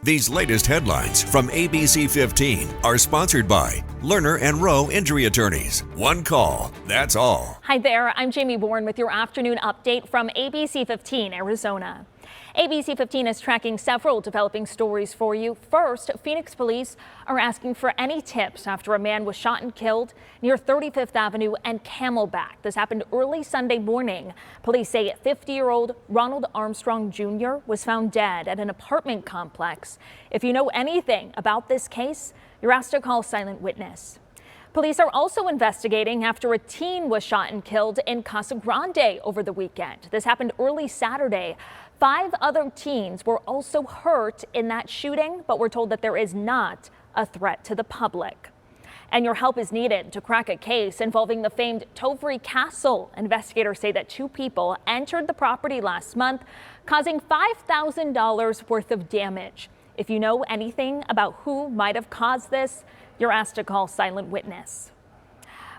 These latest headlines from ABC15 are sponsored by Lerner and Rowe Injury Attorneys. One call, that's all. Hi there, I'm Jamie Bourne with your afternoon update from ABC15 Arizona. ABC15 is tracking several developing stories for you. First, Phoenix police are asking for any tips after a man was shot and killed near 35th Avenue and Camelback. This happened early Sunday morning. Police say 50-year-old Ronald Armstrong Jr. was found dead at an apartment complex. If you know anything about this case, you're asked to call Silent Witness. Police are also investigating after a teen was shot and killed in Casa Grande over the weekend. This happened early Saturday. 5 other teens were also hurt in that shooting, but we're told that there is not a threat to the public. And your help is needed to crack a case involving the famed Tovry Castle. Investigators say that 2 people entered the property last month, causing $5,000 worth of damage. If you know anything about who might have caused this, you're asked to call Silent Witness.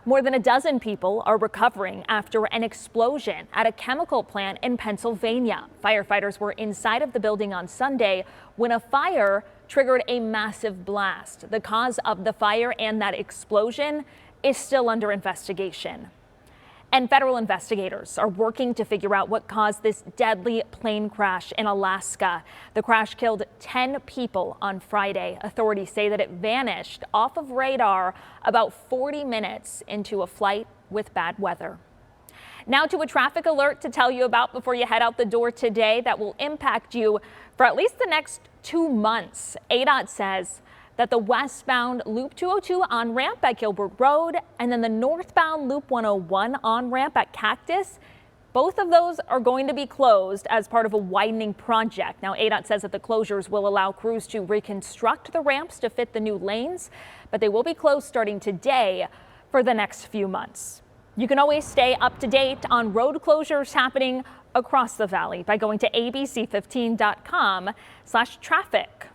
More than a dozen people are recovering after an explosion at a chemical plant in Pennsylvania. Firefighters were inside of the building on Sunday when a fire triggered a massive blast. The cause of the fire and that explosion is still under investigation. And federal investigators are working to figure out what caused this deadly plane crash in Alaska. The crash killed 10 people on Friday. Authorities say that it vanished off of radar about 40 minutes into a flight with bad weather. Now to a traffic alert to tell you about before you head out the door today that will impact you for at least the next 2 months. ADOT says that the westbound Loop 202 on-ramp at Gilbert Road and then the northbound Loop 101 on-ramp at Cactus, both of those are going to be closed as part of a widening project. Now, ADOT says that the closures will allow crews to reconstruct the ramps to fit the new lanes, but they will be closed starting today for the next few months. You can always stay up to date on road closures happening across the valley by going to abc15.com/traffic.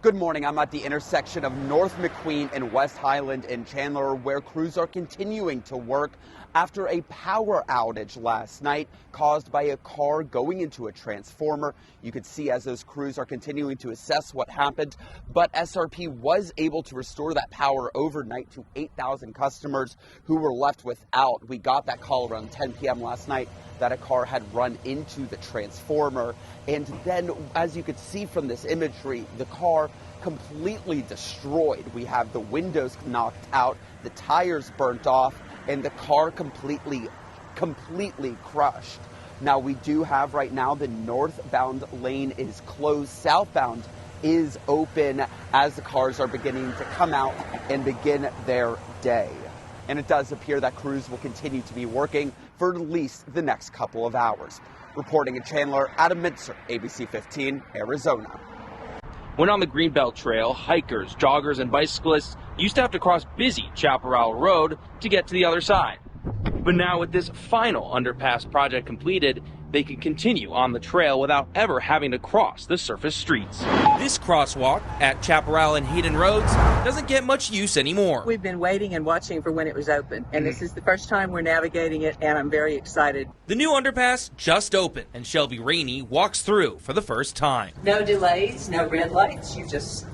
Good morning. I'm at the intersection of North McQueen and West Highland in Chandler, where crews are continuing to work after a power outage last night caused by a car going into a transformer. You could see as those crews are continuing to assess what happened, but SRP was able to restore that power overnight to 8,000 customers who were left without. We got that call around 10 p.m. last night that a car had run into the transformer. And then, as you could see from this imagery, the car completely destroyed. We have the windows knocked out, the tires burnt off, and the car completely crushed. Now, we do have right now the northbound lane is closed. Southbound is open as the cars are beginning to come out and begin their day. And it does appear that crews will continue to be working for at least the next couple of hours. Reporting in Chandler, Adam Mintzer, ABC15, Arizona. When on the Greenbelt Trail, hikers, joggers, and bicyclists used to have to cross busy Chaparral Road to get to the other side. But now with this final underpass project completed, they can continue on the trail without ever having to cross the surface streets. This crosswalk at Chaparral and Hayden Roads doesn't get much use anymore. We've been waiting and watching for when it was open, and this is the first time we're navigating it, and I'm very excited. The new underpass just opened, and Shelby Rainey walks through for the first time. No delays, no red lights, you just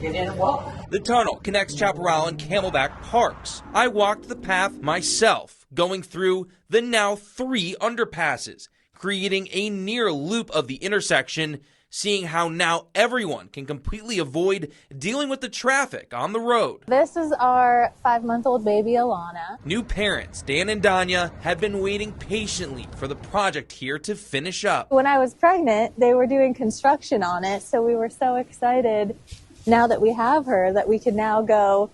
get in and walk. The tunnel connects Chaparral and Camelback parks. I walked the path myself, going through the now 3 underpasses, creating a near loop of the intersection, seeing how now everyone can completely avoid dealing with the traffic on the road. This is our 5-month-old baby, Alana. New parents, Dan and Danya, have been waiting patiently for the project here to finish up. When I was pregnant, they were doing construction on it, so we were so excited now that we have her that we can now go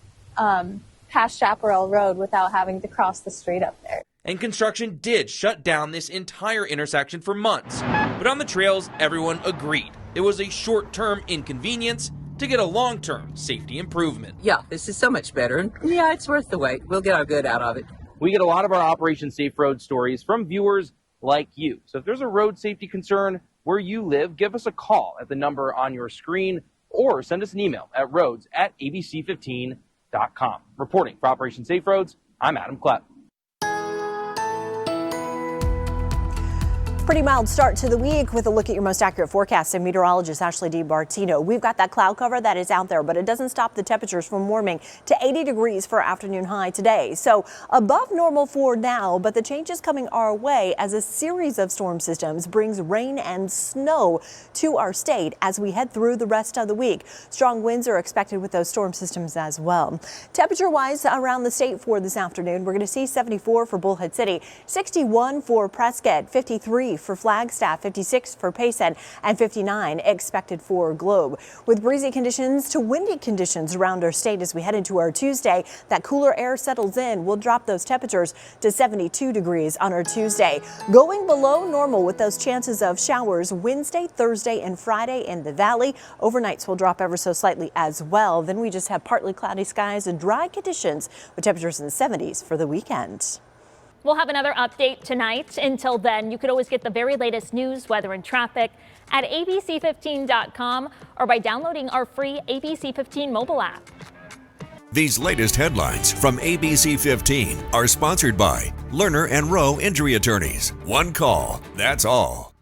past Chaparral Road without having to cross the street up there. And construction did shut down this entire intersection for months. But on the trails, everyone agreed it was a short-term inconvenience to get a long-term safety improvement. Yeah, this is so much better, and yeah, it's worth the wait. We'll get our good out of it. We get a lot of our Operation Safe Road stories from viewers like you. So if there's a road safety concern where you live, give us a call at the number on your screen or send us an email at roads@abc15.com. Reporting for Operation Safe Roads, I'm Adam Klepp. Pretty mild start to the week with a look at your most accurate forecast. And meteorologist Ashley DiBartino. We've got that cloud cover that is out there, but it doesn't stop the temperatures from warming to 80 degrees for our afternoon high today. So above normal for now, but the change is coming our way as a series of storm systems brings rain and snow to our state as we head through the rest of the week. Strong winds are expected with those storm systems as well. Temperature wise around the state for this afternoon, we're going to see 74 for Bullhead City, 61 for Prescott, 53 for Flagstaff, 56 for Payson, and 59 expected for Globe. With breezy conditions to windy conditions around our state as we head into our Tuesday, that cooler air settles in. We'll drop those temperatures to 72 degrees on our Tuesday. Going below normal with those chances of showers Wednesday, Thursday, and Friday in the valley. Overnights will drop ever so slightly as well. Then we just have partly cloudy skies and dry conditions with temperatures in the 70s for the weekend. We'll have another update tonight. Until then, you could always get the very latest news, weather, and traffic at abc15.com or by downloading our free ABC15 mobile app. These latest headlines from ABC15 are sponsored by Lerner and Rowe Injury Attorneys. One call, that's all.